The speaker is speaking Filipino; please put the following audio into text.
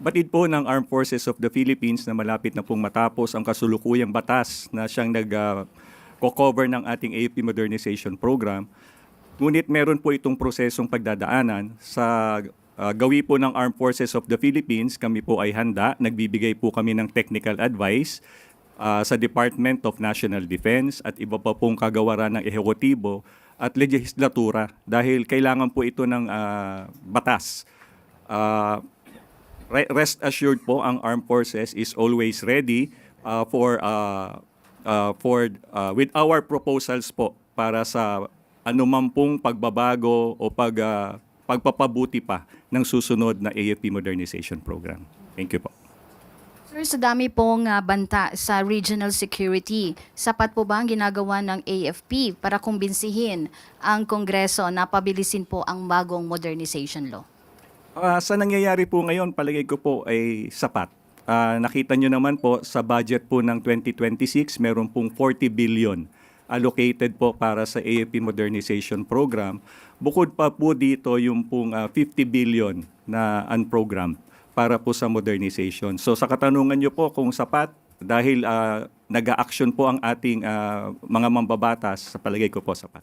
Batid po ng Armed Forces of the Philippines na malapit na pong matapos ang kasulukuyang batas na siyang nag-cover ng ating AFP Modernization Program. Ngunit meron po itong prosesong pagdadaanan sa gawi po ng Armed Forces of the Philippines. Kami po ay handa, nagbibigay po kami ng technical advice sa Department of National Defense at iba pa pong kagawaran ng ehekutibo at legislatura dahil kailangan po ito ng batas. Rest assured po, ang Armed Forces is always ready with our proposals po para sa anumang pong pagbabago o pagpapabuti pa ng susunod na AFP Modernization Program. Thank you po. Sir, sa dami pong banta sa regional security, sapat po ba ang ginagawa ng AFP para kumbinsihin ang Kongreso na pabilisin po ang bagong modernization law? Sa nangyayari po ngayon, palagay ko po ay sapat. Nakita nyo naman po sa budget po ng 2026, meron pong 40 billion allocated po para sa AFP Modernization Program. Bukod pa po dito yung pong 50 billion na unprogrammed para po sa modernization. So sa katanungan nyo po kung sapat, dahil nag-a-action po ang ating mga mambabatas, sa palagay ko po sapat.